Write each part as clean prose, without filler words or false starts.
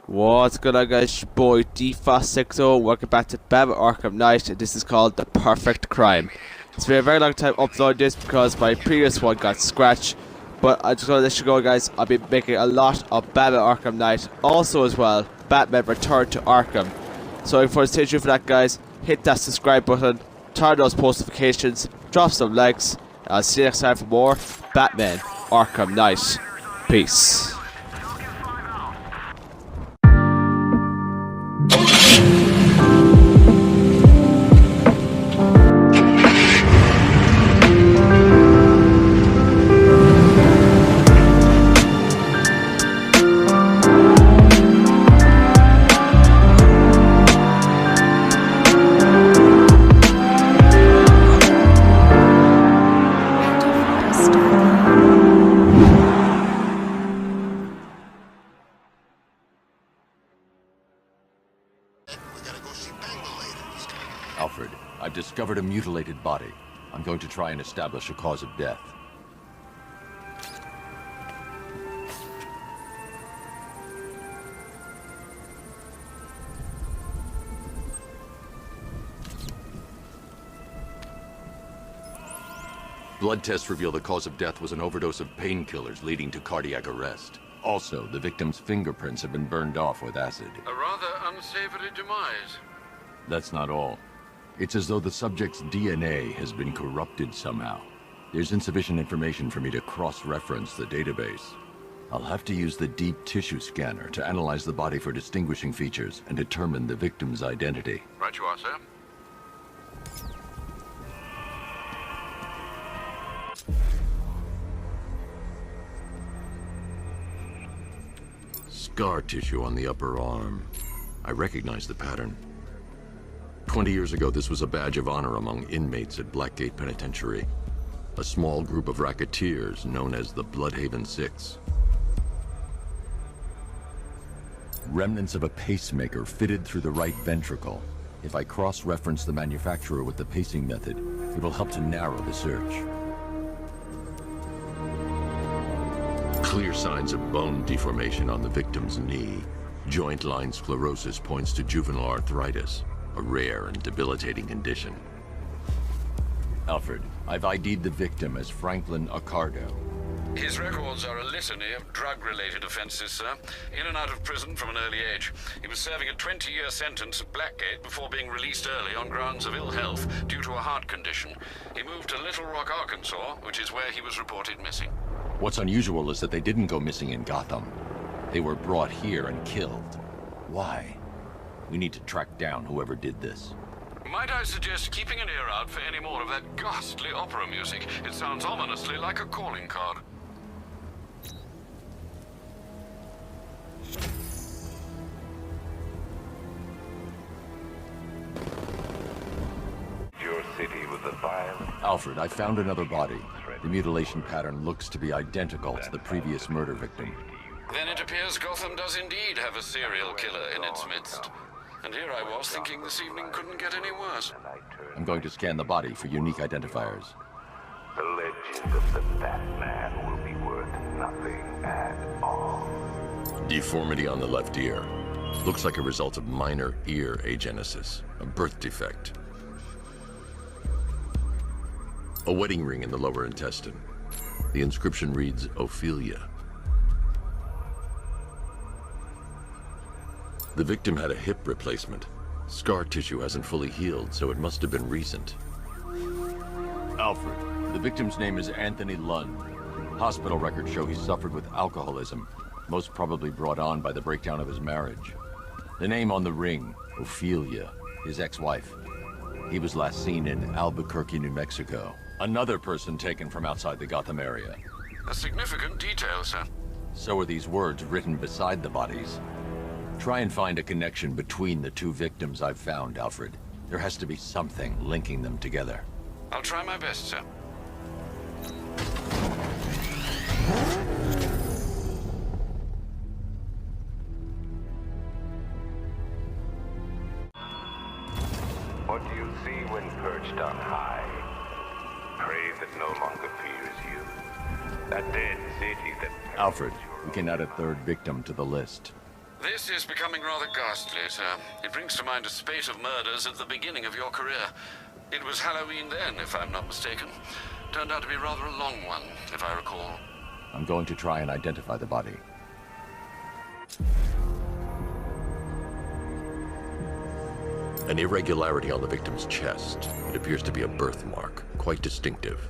What's going on, guys? It's your boy DFast60. Welcome back to Batman Arkham Knight, and this is called The Perfect Crime. It's been a very long time uploading this because my previous one got scratched, but I just want to let you go, guys. I'll be making a lot of Batman Arkham Knight. Also, as well, Batman Return to Arkham. So if you want to stay tuned for that, guys, hit that subscribe button, turn on those post notifications, drop some likes, and I'll see you next time for more Batman Arkham Knight. Peace. Alfred, I've discovered a mutilated body. I'm going to try and establish a cause of death. Blood tests reveal the cause of death was an overdose of painkillers leading to cardiac arrest. Also, the victim's fingerprints have been burned off with acid. A rather unsavory demise. That's not all. It's as though the subject's DNA has been corrupted somehow. There's insufficient information for me to cross-reference the database. I'll have to use the deep tissue scanner to analyze the body for distinguishing features and determine the victim's identity. Right you are, sir. Scar tissue on the upper arm. I recognize the pattern. 20 years ago, this was a badge of honor among inmates at Blackgate Penitentiary. A small group of racketeers known as the Bloodhaven Six. Remnants of a pacemaker fitted through the right ventricle. If I cross-reference the manufacturer with the pacing method, it will help to narrow the search. Clear signs of bone deformation on the victim's knee. Joint line sclerosis points to juvenile arthritis, a rare and debilitating condition. Alfred, I've ID'd the victim as Franklin Accardo. His records are a litany of drug-related offenses, sir. In and out of prison from an early age. He was serving a 20-year sentence at Blackgate before being released early on grounds of ill health due to a heart condition. He moved to Little Rock, Arkansas, which is where he was reported missing. What's unusual is that they didn't go missing in Gotham. They were brought here and killed. Why? We need to track down whoever did this. Might I suggest keeping an ear out for any more of that ghastly opera music? It sounds ominously like a calling card. Your city with the violence. Alfred, I found another body. The mutilation pattern looks to be identical to the previous murder victim. Then it appears Gotham does indeed have a serial killer in its midst. And here I was thinking this evening couldn't get any worse. I'm going to scan the body for unique identifiers. The legend of the Batman will be worth nothing at all. Deformity on the left ear. Looks like a result of minor ear agenesis, a birth defect. A wedding ring in the lower intestine. The inscription reads, Ophelia. The victim had a hip replacement. Scar tissue hasn't fully healed, so it must have been recent. Alfred, the victim's name is Anthony Lund. Hospital records show he suffered with alcoholism, most probably brought on by the breakdown of his marriage. The name on the ring, Ophelia, his ex-wife. He was last seen in Albuquerque, New Mexico. Another person taken from outside the Gotham area. A significant detail, sir. So are these words written beside the bodies. Try and find a connection between the two victims I've found, Alfred. There has to be something linking them together. I'll try my best, sir. What do you see when perched on high? Prey that no longer fears you. That dead city that... Alfred, we can add a third victim to the list. This is becoming rather ghastly, sir. It brings to mind a spate of murders at the beginning of your career. It was Halloween then, if I'm not mistaken. Turned out to be rather a long one, if I recall. I'm going to try and identify the body. An irregularity on the victim's chest. It appears to be a birthmark, quite distinctive.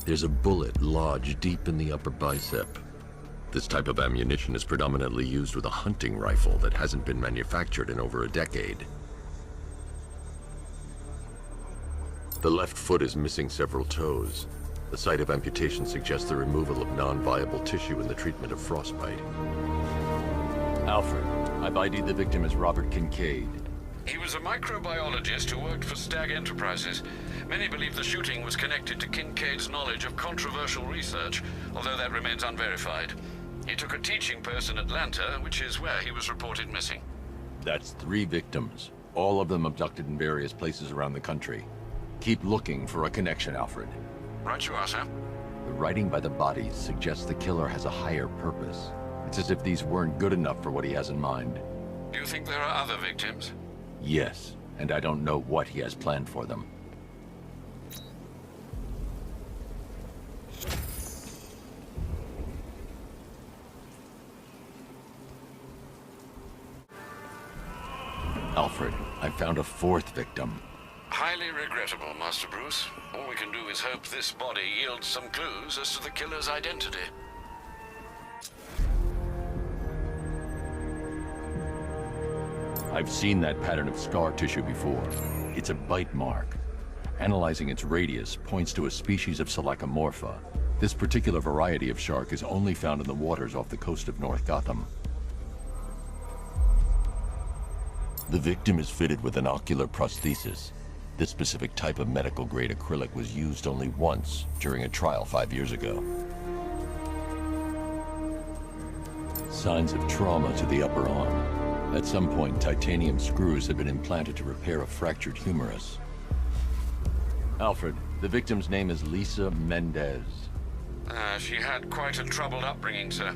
There's a bullet lodged deep in the upper bicep. This type of ammunition is predominantly used with a hunting rifle that hasn't been manufactured in over a decade. The left foot is missing several toes. The site of amputation suggests the removal of non-viable tissue in the treatment of frostbite. Alfred, I've ID'd the victim as Robert Kincaid. He was a microbiologist who worked for Stag Enterprises. Many believe the shooting was connected to Kincaid's knowledge of controversial research, although that remains unverified. He took a teaching post in Atlanta, which is where he was reported missing. That's 3 victims, all of them abducted in various places around the country. Keep looking for a connection, Alfred. Right you are, sir. The writing by the bodies suggests the killer has a higher purpose. It's as if these weren't good enough for what he has in mind. Do you think there are other victims? Yes, and I don't know what he has planned for them. Alfred, I found a 4th victim. Highly regrettable, Master Bruce. All we can do is hope this body yields some clues as to the killer's identity. I've seen that pattern of scar tissue before. It's a bite mark. Analyzing its radius points to a species of Selachomorpha. This particular variety of shark is only found in the waters off the coast of North Gotham. The victim is fitted with an ocular prosthesis. This specific type of medical-grade acrylic was used only once during a trial 5 years ago. Signs of trauma to the upper arm. At some point, titanium screws had been implanted to repair a fractured humerus. Alfred, the victim's name is Lisa Mendez. She had quite a troubled upbringing, sir.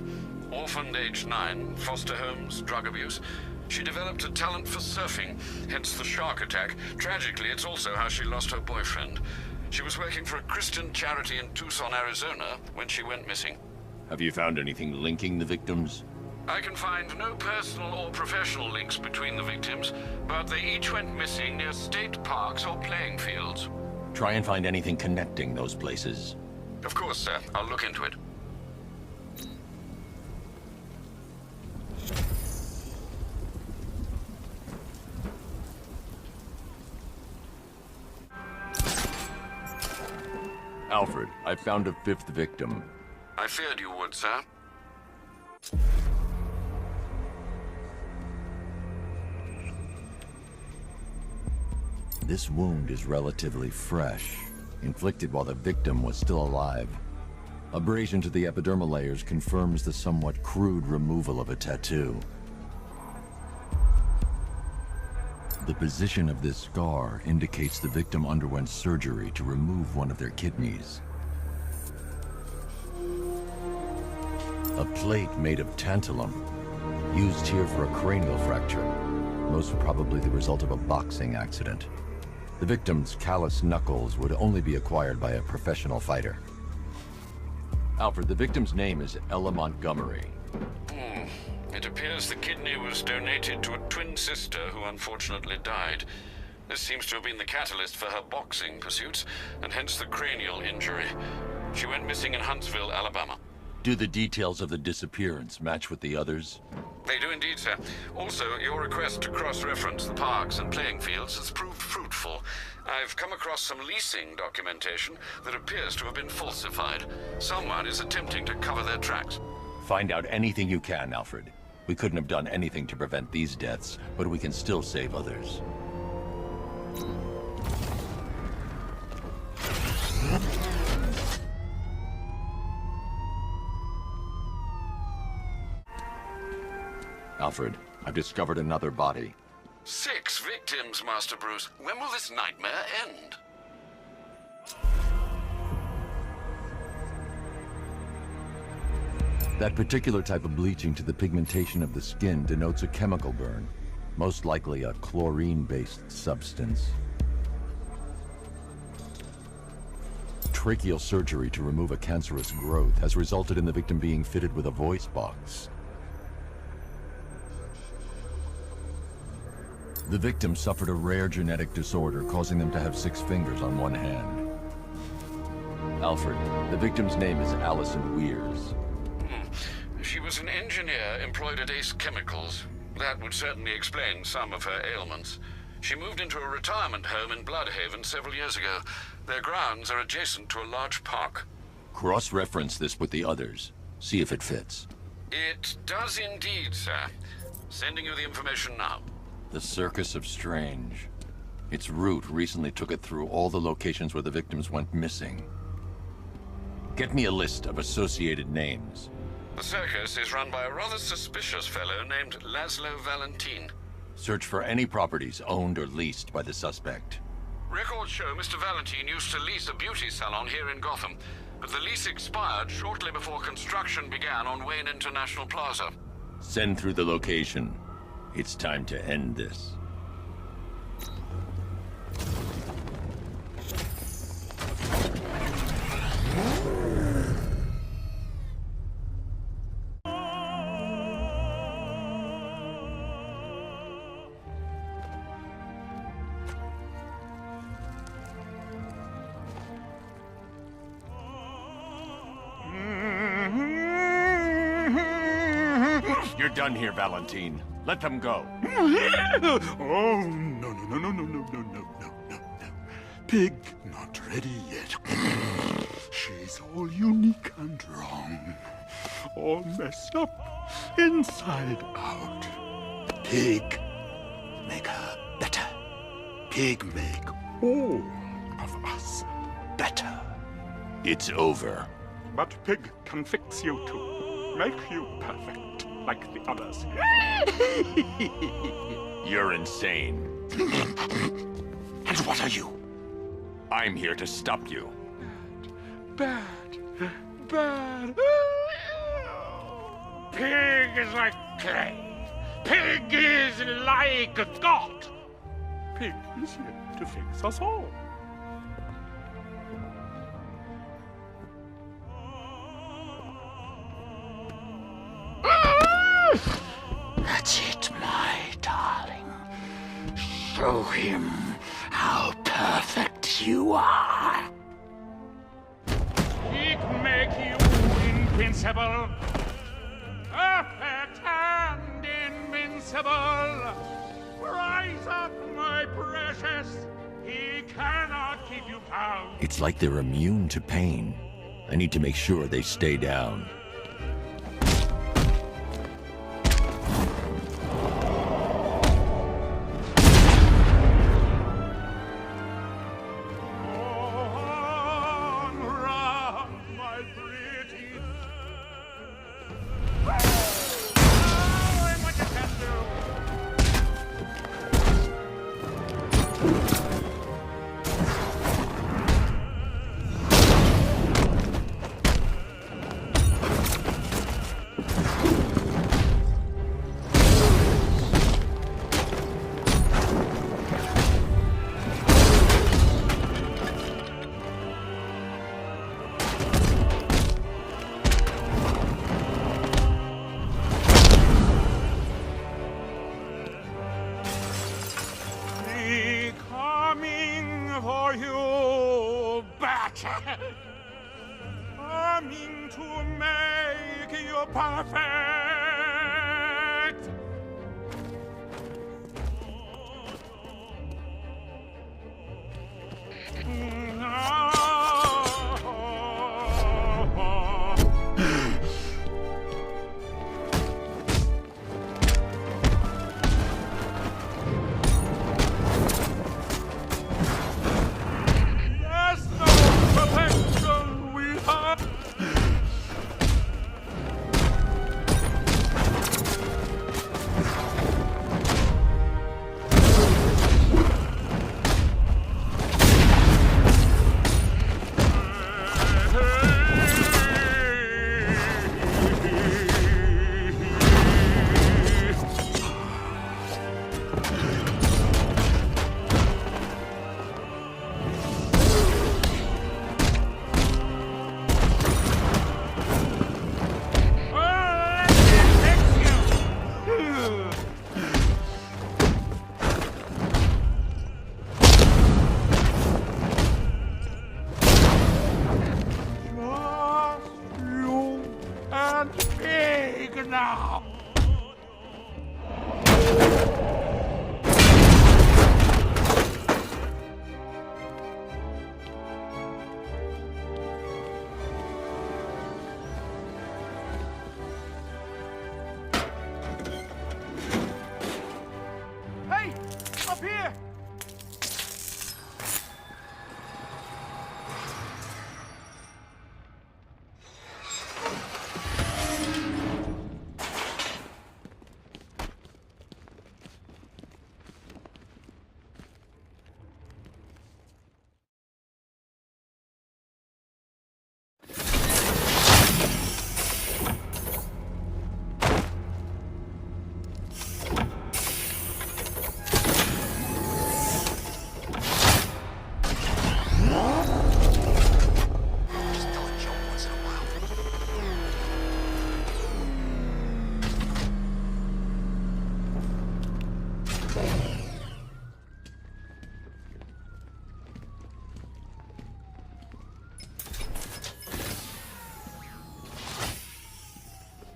Orphaned aged 9, foster homes, drug abuse. She developed a talent for surfing, hence the shark attack. Tragically, it's also how she lost her boyfriend. She was working for a Christian charity in Tucson, Arizona, when she went missing. Have you found anything linking the victims? I can find no personal or professional links between the victims, but they each went missing near state parks or playing fields. Try and find anything connecting those places. Of course, sir. I'll look into it. Alfred, I found a 5th victim. I feared you would, sir. This wound is relatively fresh, inflicted while the victim was still alive. Abrasion to the epidermal layers confirms the somewhat crude removal of a tattoo. The position of this scar indicates the victim underwent surgery to remove one of their kidneys. A plate made of tantalum, used here for a cranial fracture, most probably the result of a boxing accident. The victim's callous knuckles would only be acquired by a professional fighter. Alfred, the victim's name is Ella Montgomery. It appears the kidney was donated to a twin sister who unfortunately died. This seems to have been the catalyst for her boxing pursuits, and hence the cranial injury. She went missing in Huntsville, Alabama. Do the details of the disappearance match with the others? They do indeed, sir. Also, your request to cross-reference the parks and playing fields has proved fruitful. I've come across some leasing documentation that appears to have been falsified. Someone is attempting to cover their tracks. Find out anything you can, Alfred. We couldn't have done anything to prevent these deaths, but we can still save others. Alfred, I've discovered another body. 6 victims, Master Bruce. When will this nightmare end? That particular type of bleaching to the pigmentation of the skin denotes a chemical burn, most likely a chlorine-based substance. Tracheal surgery to remove a cancerous growth has resulted in the victim being fitted with a voice box. The victim suffered a rare genetic disorder causing them to have 6 fingers on one hand. Alfred, the victim's name is Allison Weers. She was an engineer employed at Ace Chemicals. That would certainly explain some of her ailments. She moved into a retirement home in Bloodhaven several years ago. Their grounds are adjacent to a large park. Cross-reference this with the others. See if it fits. It does indeed, sir. Sending you the information now. The Circus of Strange. Its route recently took it through all the locations where the victims went missing. Get me a list of associated names. The circus is run by a rather suspicious fellow named Laszlo Valentin. Search for any properties owned or leased by the suspect. Records show Mr. Valentin used to lease a beauty salon here in Gotham, but the lease expired shortly before construction began on Wayne International Plaza. Send through the location. It's time to end this. You're done here, Valentine. Let them go. Oh, no, no, no, no, no, no, no, no, no, no, no. Pig not ready yet. She's all unique and wrong. All messed up, inside out. Pig, make her better. Pig make all of us better. It's over. But Pig can fix you too. Make you perfect, like the others. You're insane. And what are you? I'm here to stop you. Bad. Bad. Pig is like clay. Pig is like a god. Pig is here to fix us all. That's it, my darling. Show him how perfect you are. Pig make you invincible. Perfect and invincible. Rise up, my precious. He cannot keep you down. It's like they're immune to pain. I need to make sure they stay down. For you, battle, coming to make you perfect. now! Hey! Up here!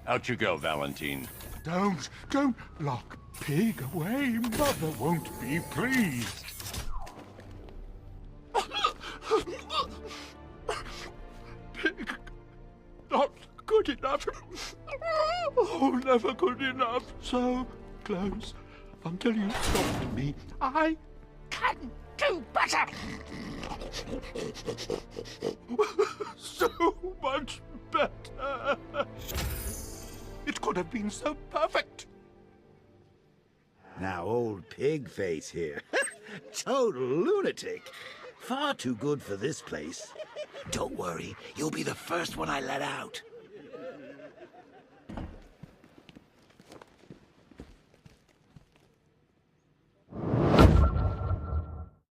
Out you go, Valentine. Don't lock Pig away. Mother won't be pleased. Pig, not good enough. Oh, never good enough. So close until you stopped me. I can do better. So much better. It could have been so perfect. Now, old pig face here. Total lunatic. Far too good for this place. Don't worry, you'll be the first one I let out.